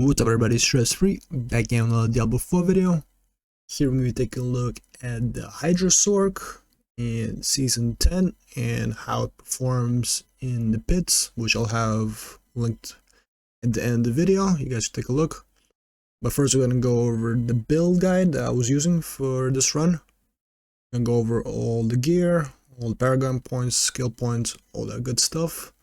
What's up everybody, stress-free, back again with another Diablo 4 video. Here we're going to be taking a look at the Hydra Sorc in Season 10 and how it performs in the pits, which I'll have linked at the end of the video. You guys should take a look. But first we're going to go over the build guide that I was using for this run. I'm going to go over all the gear, all the paragon points, skill points, all that good stuff.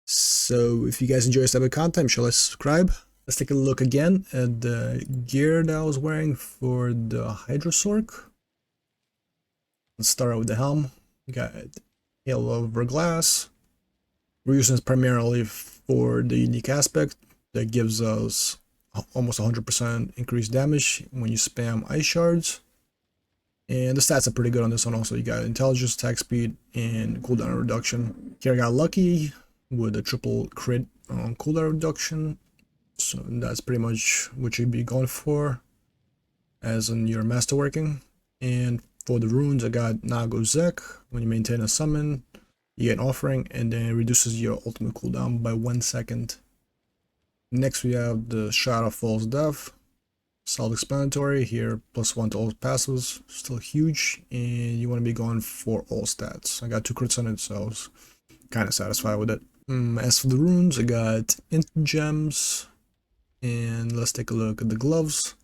So if you guys enjoy this type of content, shall I subscribe? Let's take a look again at the gear that I was wearing for the Hydra Sorc. Let's start out with the helm. We got Hail over Glass. We're using this primarily for the unique aspect that gives us almost 100% increased damage when you spam ice shards. And the stats are pretty good on this one also. You got intelligence, attack speed, and cooldown reduction. Here I got lucky with a triple crit on cooldown reduction. So that's pretty much what you'd be going for as in your masterworking. And for the runes, I got Nago Zek. When you maintain a summon, you get an offering, and then it reduces your ultimate cooldown by 1 second. Next we have the Shroud of False Death. Self-explanatory here, +1 to all passives, still huge, and you want to be going for all stats. I got 2 crits on it, so I was kind of satisfied with it. As for the runes, I got Int Gems. And let's take a look at the gloves.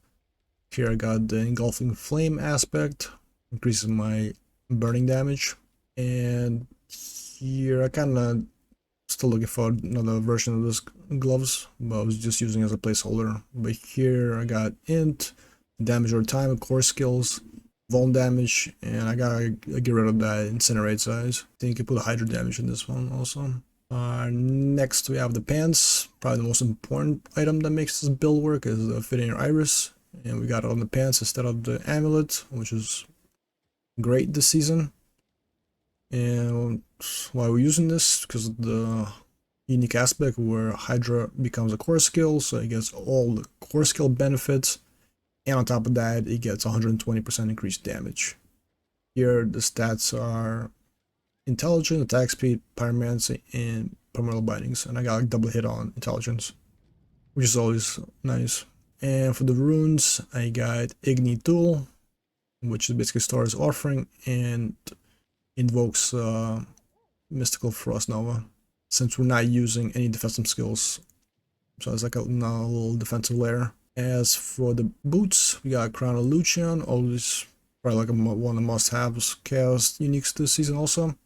Here I got the engulfing flame aspect, increases my burning damage. And here I kind of still looking for another version of this gloves, but I was just using it as a placeholder. But here I got int, damage over time, core skills, vuln damage, and I gotta get rid of that incinerate size. I think you can put a Hydra damage in this one also. Next we have the pants. Probably the most important item that makes this build work is the fitting your iris, and we got it on the pants instead of the amulet, which is great this season. And why we're using this, because of the unique aspect where Hydra becomes a core skill, so it gets all the core skill benefits, and on top of that it gets 120% increased damage. Here the stats are intelligence, attack speed, pyromancy, and primordial bindings, and I got a double hit on intelligence, which is always nice. And for the runes, I got Igni Tool, which is basically stars offering and invokes mystical frost nova, since we're not using any defensive skills, so it's like a little defensive layer. As for the boots, we got Crown of Lucian, always probably like one of the must-haves chaos uniques this season also.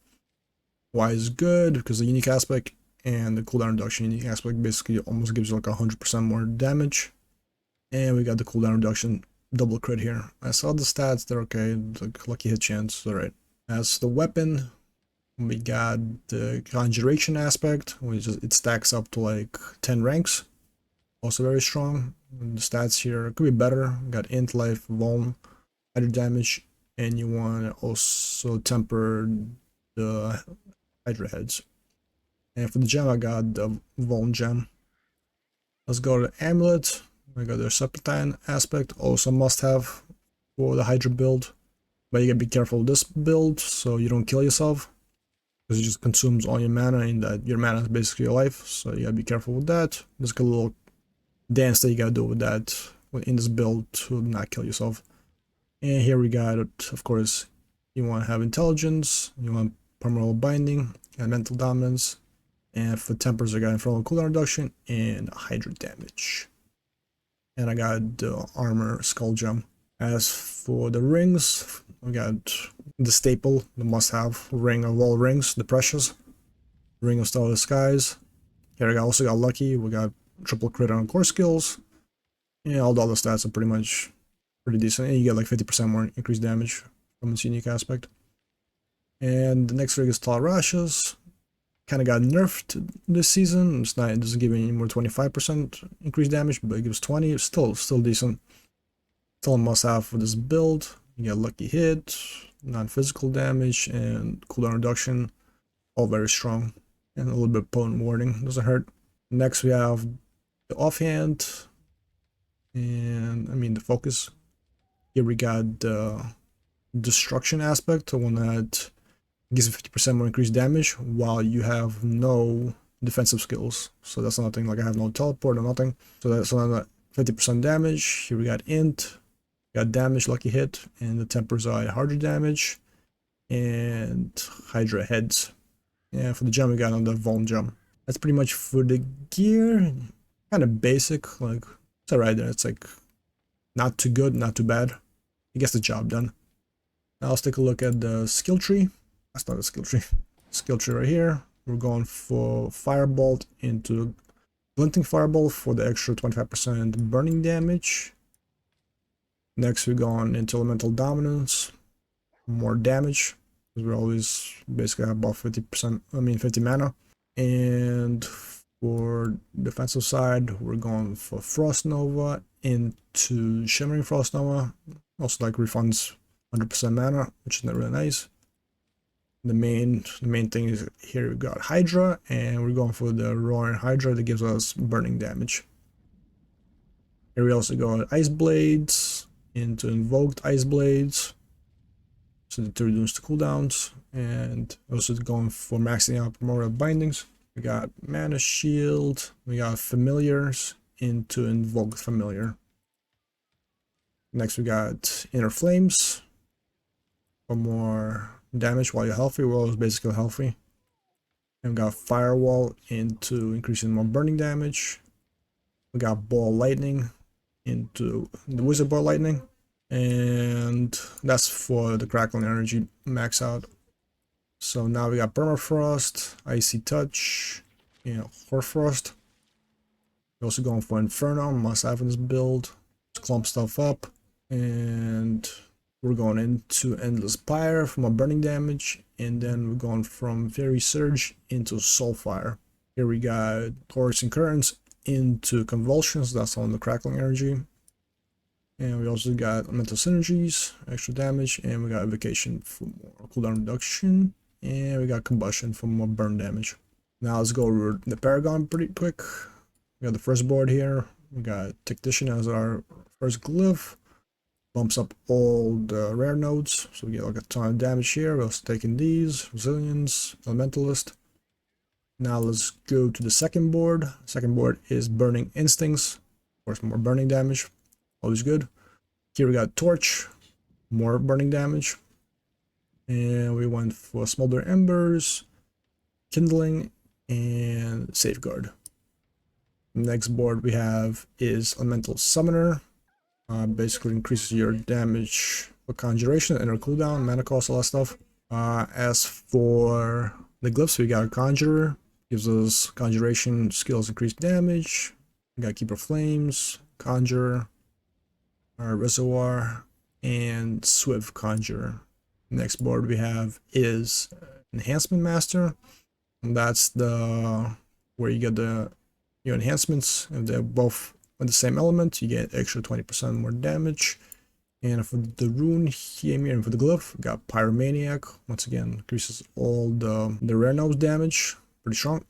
Why is good? Because the unique aspect and the cooldown reduction unique aspect basically almost gives you like 100% more damage. And we got the cooldown reduction double crit here. I saw the stats, they're okay, like lucky hit chance, alright. As the weapon, we got the conjuration aspect, which is, it stacks up to like 10 ranks. Also very strong. And the stats here could be better. We got int, life, vuln, Hydra damage, and you want to also temper the Hydra heads. And for the gem, I got the Vuln gem. Let's go to the amulet. I got the Serpentine aspect, also must have for the Hydra build. But you gotta be careful with this build so you don't kill yourself, because it just consumes all your mana, and that your mana is basically your life. So you gotta be careful with that. There's a little dance that you gotta do with that in this build to not kill yourself. And here we got it, of course, you want to have intelligence, you want primordial binding, and mental dominance, and for tempers I got infernal cooldown reduction and Hydra damage. And I got the armor skull gem. As for the rings, we got the staple, the must-have ring of all rings, the precious ring of starless skies. Here I also got lucky, we got triple crit on core skills, and all the other stats are pretty decent, and you get like 50% more increased damage from its unique aspect. And the next rig is Tall Rashes. Kind of got nerfed this season. It doesn't give any more 25% increased damage, but it gives 20. It's still decent. Still a must-have for this build. You get lucky hit, non-physical damage, and cooldown reduction. All very strong, and a little bit potent warding. Doesn't hurt. Next we have the offhand, and I mean the focus. Here we got the destruction aspect, the one that gives 50% more increased damage while you have no defensive skills. So that's nothing, like I have no teleport or nothing. So that's another 50% damage. Here we got int, got damage, lucky hit, and the tempers are harder damage, and Hydra heads. And for the gem, we got another Vuln gem. That's pretty much for the gear. Kind of basic, like it's alright there. It's like not too good, not too bad. It gets the job done. Now let's take a look at the skill tree. That's not a skill tree. Skill tree right here. We're going for Firebolt into Glinting Firebolt for the extra 25% burning damage. Next we're going into Elemental Dominance, more damage, because we always basically have about 50%, 50 mana. And for defensive side, we're going for Frost Nova into Shimmering Frost Nova. Also like refunds 100% mana, which is not really nice. The main thing is here we got Hydra, and we're going for the Roaring Hydra that gives us burning damage. Here we also got Ice Blades into Invoked Ice Blades, so to reduce the cooldowns, and also going for maxing out Primordial Bindings. We got Mana Shield, we got Familiars into Invoked Familiar. Next we got Inner Flames for more damage while you're healthy. We're always basically healthy. And we got Firewall into increasing more burning damage. We got Ball Lightning into the Wizard Ball Lightning. And that's for the Crackling Energy max out. So now we got Permafrost, Icy Touch, Hoarfrost. We're also going for Inferno, must have in this build. Just clump stuff up. And we're going into Endless Pyre for more burning damage, and then we're going from Fairy Surge into Soulfire. Here we got Torrents and Currents into Convulsions, that's on the Crackling Energy. And we also got Mental Synergies, extra damage, and we got Evocation for more cooldown reduction, and we got Combustion for more burn damage. Now let's go over the Paragon pretty quick. We got the first board here, we got Tactician as our first glyph. Bumps up all the rare nodes, so we get like a ton of damage here. We're also taking these, Resilience, Elementalist. Now let's go to the second board. Second board is Burning Instincts, of course more burning damage, always good. Here we got Torch, more burning damage. And we went for Smolder Embers, Kindling, and Safeguard. Next board we have is Elemental Summoner. Basically increases your damage for Conjuration, inner cooldown, mana cost, all that stuff. As for the glyphs, we got Conjurer, gives us Conjuration skills, increased damage. We got Keeper Flames, Conjurer, Reservoir, and Swift Conjurer. Next board we have is Enhancement Master, and that's the where you get your enhancements. If they're both with the same element, you get extra 20% more damage. And for the rune here and for the glyph, we got Pyromaniac. Once again, increases all the rare nose damage, pretty strong.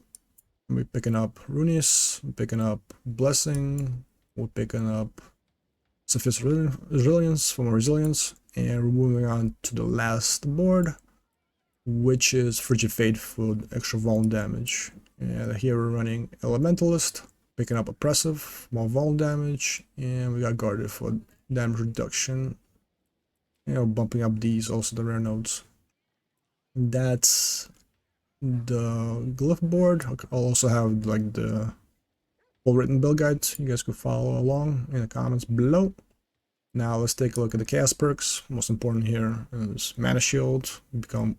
We're picking up Runis, we're picking up Blessing, we're picking up Sophia's Resilience for more resilience, and we're moving on to the last board, which is Frigid Fate for extra vuln damage. And here we're running Elementalist, picking up Oppressive, more vuln damage, and we got Guarded for damage reduction. Bumping up these, also the rare nodes. That's the glyph board. I'll also have like the full written build guide. You guys can follow along in the comments below. Now let's take a look at the chaos perks. Most important here is Mana Shield. You become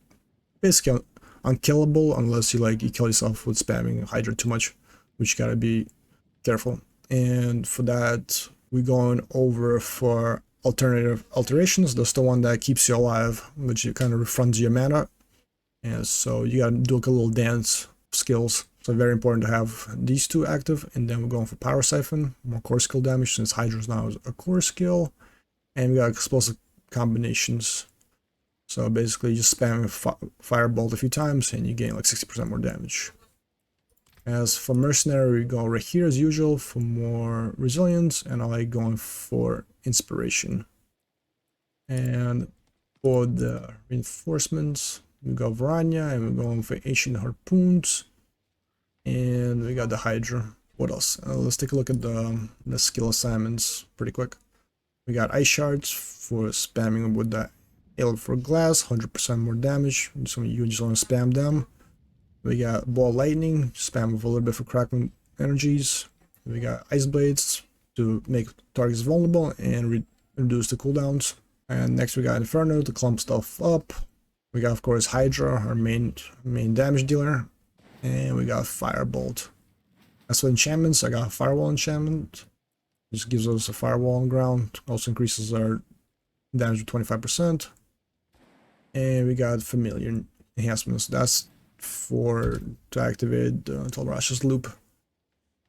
basically unkillable unless you kill yourself with spamming Hydra too much, which you gotta be careful. And for that, we're going over for alternative alterations. That's the one that keeps you alive, which kind of refunds your mana. And so you gotta do like a little dance skills. So very important to have these two active. And then we're going for Power Siphon, more core skill damage since Hydra's now is a core skill. And we got explosive combinations. So basically just spam Firebolt a few times and you gain like 60% more damage. As for Mercenary, we go right here as usual for more resilience, and I like going for Inspiration. And for the reinforcements, we go Varanya, and we're going for Ancient Harpoons. And we got the Hydra. What else? Let's take a look at the skill assignments pretty quick. We got Ice Shards for spamming with the Ale for Glass, 100% more damage. So you just want to spam them. We got Ball Lightning, spam with a little bit for Crackling Energies. We got Ice Blades to make targets vulnerable and reduce the cooldowns. And next we got Inferno to clump stuff up. We got, of course, Hydra, our main damage dealer. And we got Firebolt. As for enchantments, I got Firewall enchantment. Just gives us a firewall on ground. Also increases our damage to 25%. And we got Familiar enhancements. That's for to activate the Tolrash's loop.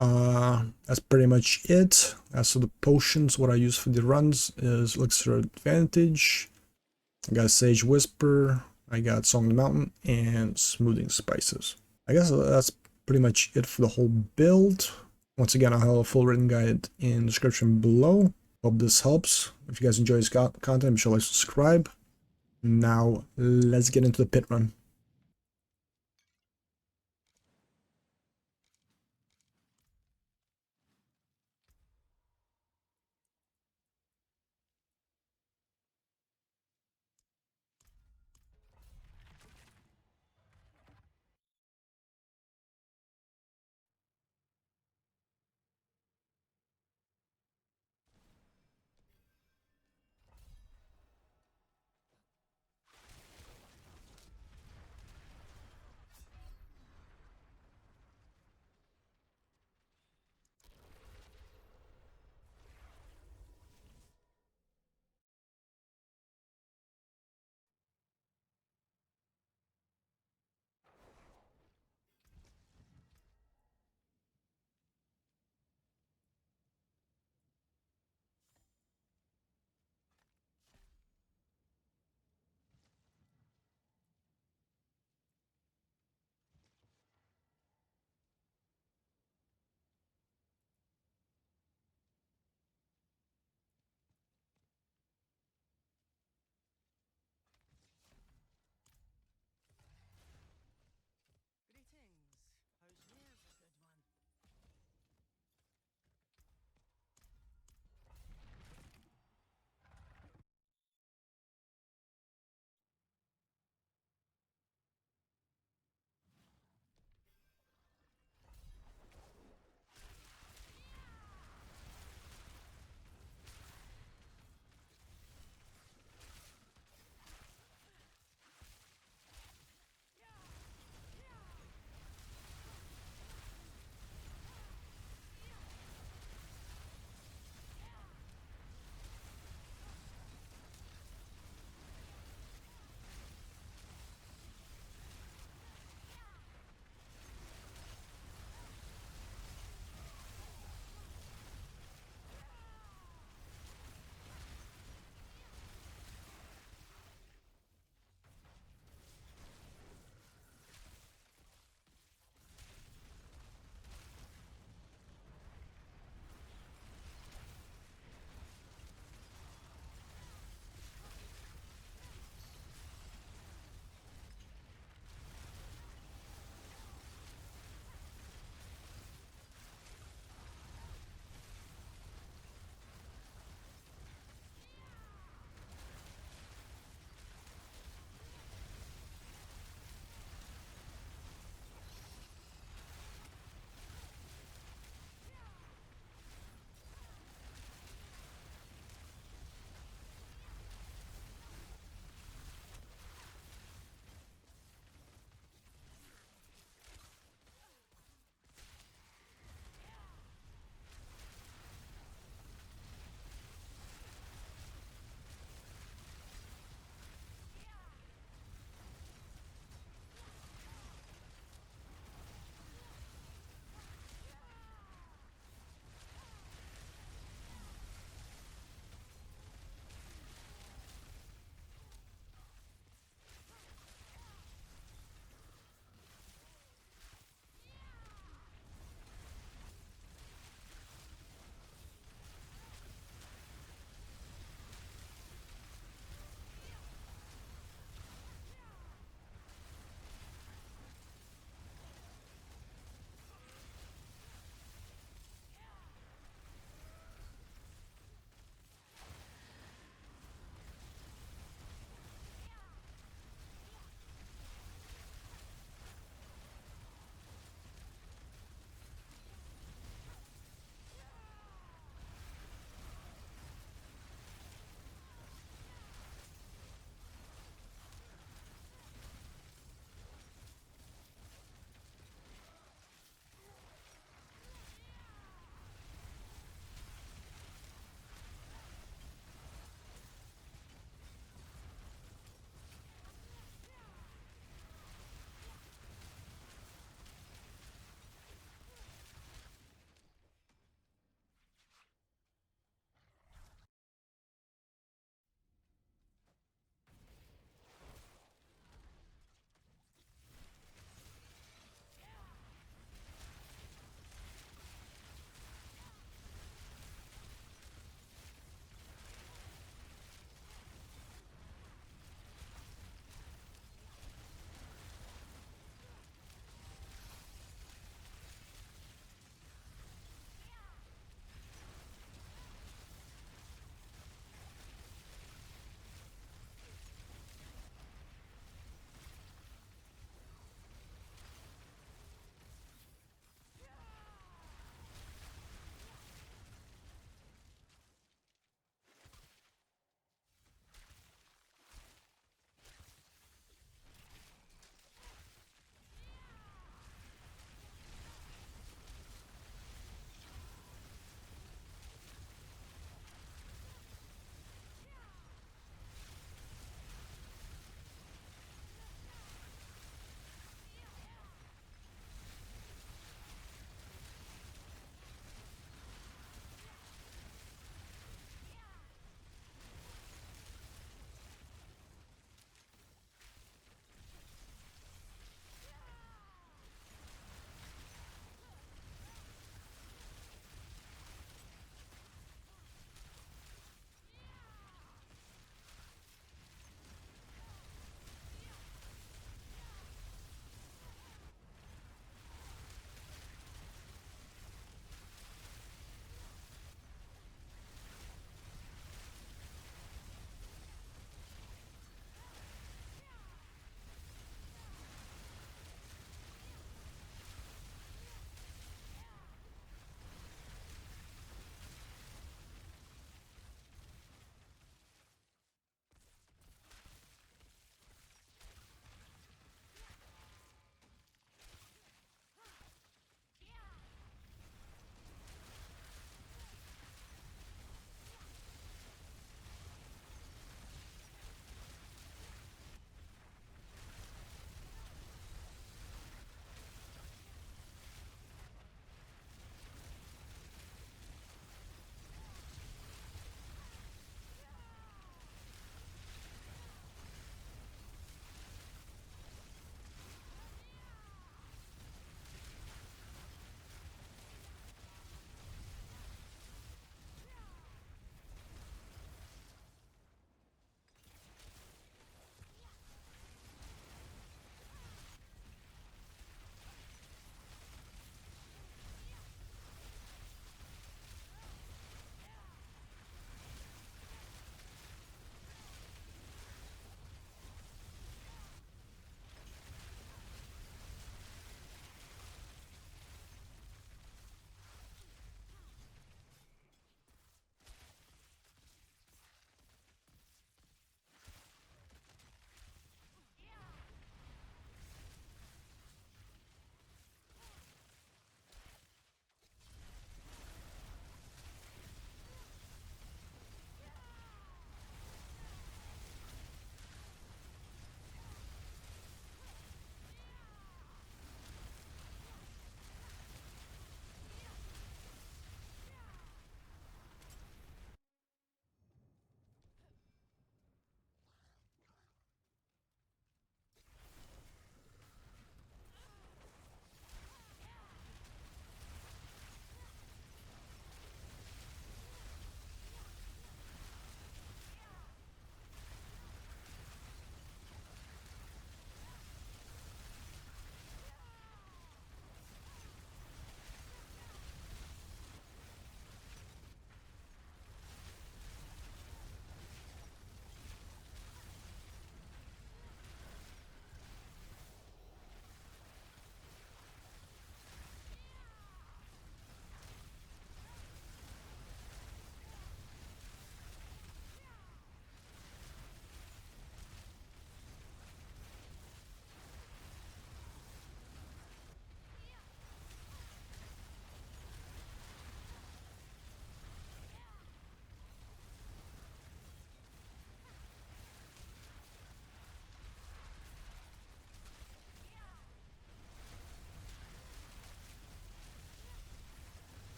That's pretty much it. As for the potions, what I use for the runs is Elixir Advantage. I got Sage Whisper. I got Song of the Mountain and Smoothing Spices. I guess that's pretty much it for the whole build. Once again, I'll have a full written guide in the description below. Hope this helps. If you guys enjoy this content, be sure to subscribe. Now, let's get into the pit run.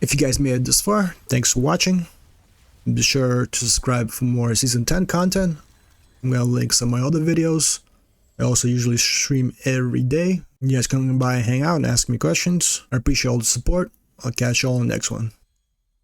If you guys made it this far, thanks for watching. Be sure to subscribe for more Season 10 content. I'm gonna link some of my other videos. I also usually stream every day. You guys can come by and hang out and ask me questions. I appreciate all the support. I'll catch you all in the next one.